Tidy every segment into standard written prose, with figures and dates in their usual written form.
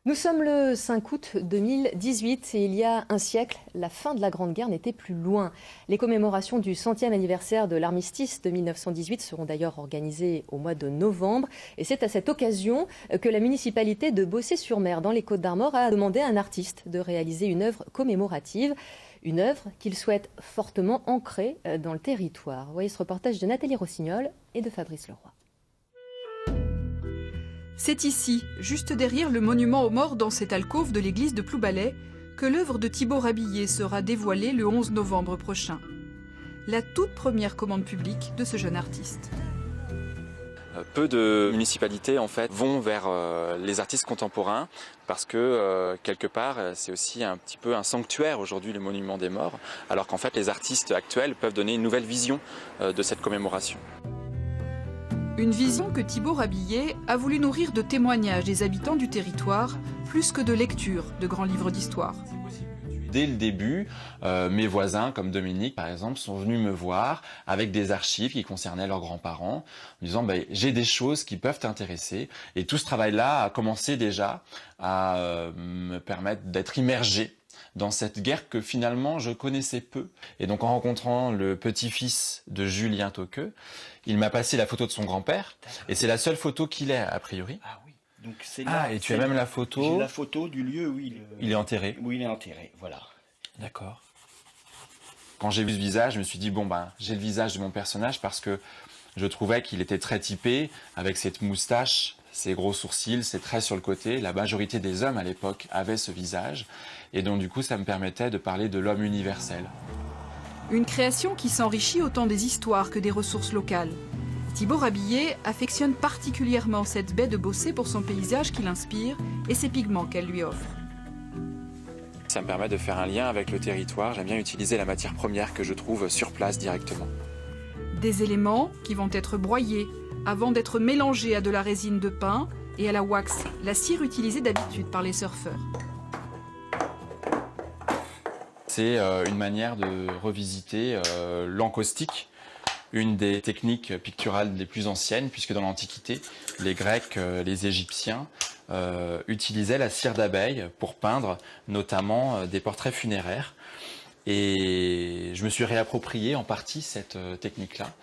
Nous sommes le 5 août 2018 et il y a un siècle, la fin de la Grande Guerre n'était plus loin. Les commémorations du 100e anniversaire de l'armistice de 1918 seront d'ailleurs organisées au mois de novembre. Et c'est à cette occasion que la municipalité de Bossé-sur-Mer, dans les Côtes-d'Armor, a demandé à un artiste de réaliser une œuvre commémorative. Une œuvre qu'il souhaite fortement ancrée dans le territoire. Voyez ce reportage de Nathalie Rossignol et de Fabrice Leroy. C'est ici, juste derrière le monument aux morts dans cette alcôve de l'église de Ploubalay, que l'œuvre de Thibaut Rabillet sera dévoilée le 11 novembre prochain. La toute première commande publique de ce jeune artiste. Peu de municipalités en fait vont vers les artistes contemporains parce que quelque part c'est aussi un petit peu un sanctuaire aujourd'hui, le monument des morts, alors qu'en fait les artistes actuels peuvent donner une nouvelle vision de cette commémoration. Une vision que Thibaut Rabillet a voulu nourrir de témoignages des habitants du territoire, plus que de lecture de grands livres d'histoire. Dès le début, mes voisins, comme Dominique par exemple, sont venus me voir avec des archives qui concernaient leurs grands-parents, en disant j'ai des choses qui peuvent t'intéresser. Et tout ce travail-là a commencé déjà à me permettre d'être immergé dans cette guerre que finalement je connaissais peu. Et donc en rencontrant le petit-fils de Julien Toqueux, il m'a passé la photo de son grand-père, et c'est la seule photo qu'il ait a priori. Ah oui, donc c'est là. Ah, et tu as même la photo. J'ai la photo du lieu où il est enterré. Où il est enterré, voilà. D'accord. Quand j'ai vu ce visage, je me suis dit j'ai le visage de mon personnage parce que je trouvais qu'il était très typé, avec cette moustache, ses gros sourcils, ses traits sur le côté. La majorité des hommes à l'époque avaient ce visage. Et donc du coup, ça me permettait de parler de l'homme universel. Une création qui s'enrichit autant des histoires que des ressources locales. Thibaut Rabillet affectionne particulièrement cette baie de Bossé pour son paysage qui l'inspire et ses pigments qu'elle lui offre. Ça me permet de faire un lien avec le territoire. J'aime bien utiliser la matière première que je trouve sur place directement. Des éléments qui vont être broyés avant d'être mélangés à de la résine de pin et à la wax, la cire utilisée d'habitude par les surfeurs. C'est une manière de revisiter l'encaustique, une des techniques picturales les plus anciennes, puisque dans l'Antiquité, les Grecs, les Égyptiens utilisaient la cire d'abeille pour peindre notamment des portraits funéraires. Et je me suis réapproprié en partie cette technique-là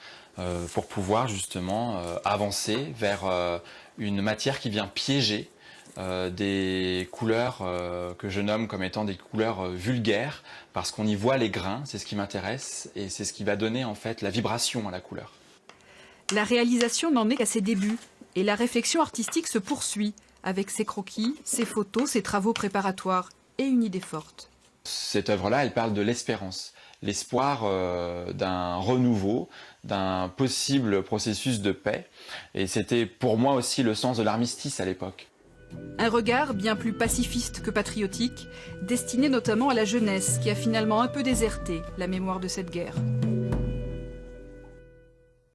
pour pouvoir justement avancer vers une matière qui vient piéger des couleurs que je nomme comme étant des couleurs vulgaires, parce qu'on y voit les grains, c'est ce qui m'intéresse, et c'est ce qui va donner en fait la vibration à la couleur. La réalisation n'en est qu'à ses débuts, et la réflexion artistique se poursuit, avec ses croquis, ses photos, ses travaux préparatoires, et une idée forte. Cette œuvre-là, elle parle de l'espérance, l'espoir d'un renouveau, d'un possible processus de paix, et c'était pour moi aussi le sens de l'armistice à l'époque. Un regard bien plus pacifiste que patriotique, destiné notamment à la jeunesse qui a finalement un peu déserté la mémoire de cette guerre.